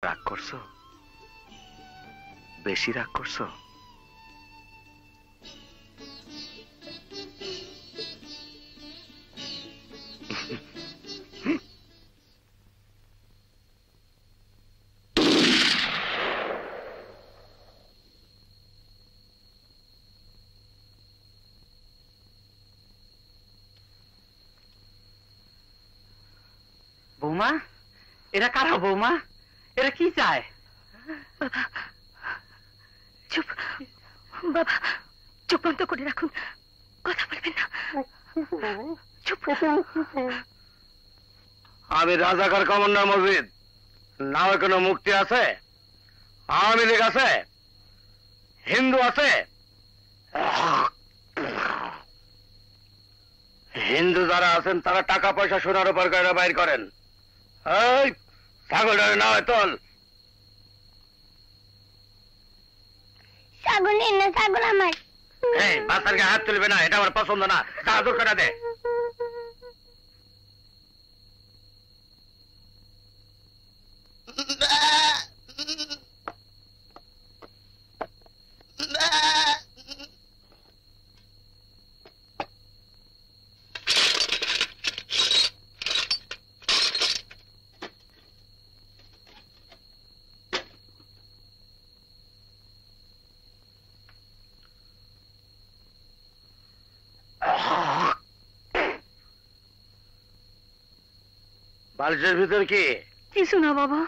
রাগ করছো? বেশি রাগ করছো? বৌমা, এরা কারা বৌমা? এরা কি চায়? বাবা চুপ, বাবা চুপ বন্ধ করে রাখুন, কথা বলবেন না। চুপ। আমি রাজাকার কমান্ডার মসজিদ। নাও কোনো মুক্তি আছে? আওয়ামী লীগ আছে? হিন্দু আছে? হিন্দু যারা আছেন তারা টাকা পয়সা সোনার উপর করে বাইর করেন। এই ছাগল নাও তোল। ছাগল না, ছাগল আমার। এই বাচ্চাকে হাত তুলবে না, এটা আমার পছন্দ না। সাহায্য করে দে। বালিশের ভিতর কি? কিছু না বাবা।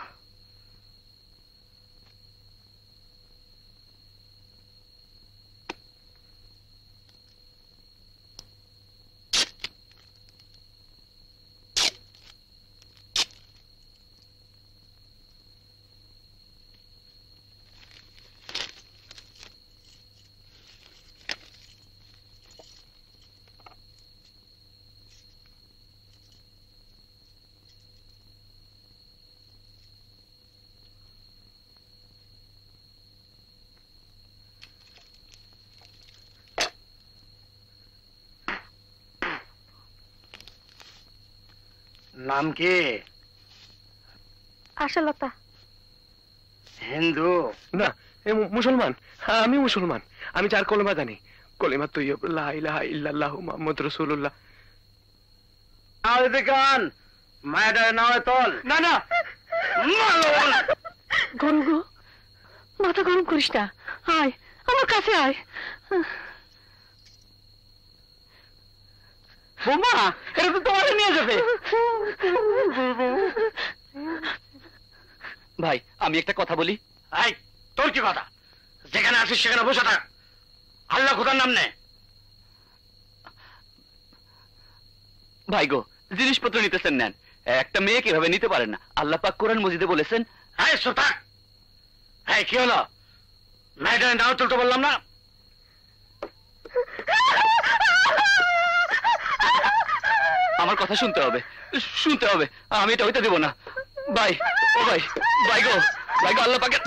নাম কি? আশালতা। হিন্দু না, মুসলমান। আমি মুসলমান। আমি চার কলেমা জানি। কলেমা তৈয়ব, লা ইলাহা ইল্লাল্লাহু মুহাম্মাদুর রাসূলুল্লাহ। আওয়াজ মায়ের নাও তোল। না না, গরু গো, মাথা গরম করিস না। আয় আমার কাছে আয়। বৌমা, এটা তো তোমার নিয়ে যাবে। ভাই আমি একটা কথা বলি। এই তোর কি কথা? যেখানে আসিস সেখানে বসে থাক। আল্লাহ খোদার নাম নে। ভাই গো, জিনিসপত্র নিতেছেন নেন, একটা মেয়ে কিভাবে নিতে পারেন না? আল্লাহ পাক কোরআন মজিদে বলেছেন। এই সোতা, এই কি হলো? মেয়েটার নাও তুলতে বললাম না? আমার কথা শুনতে হবে, শুনতে হবে। আমি এটা হইতে দেব না। ভাই, ও ভাই, ভাই গো, ভাই গো, আল্লাহ পাকের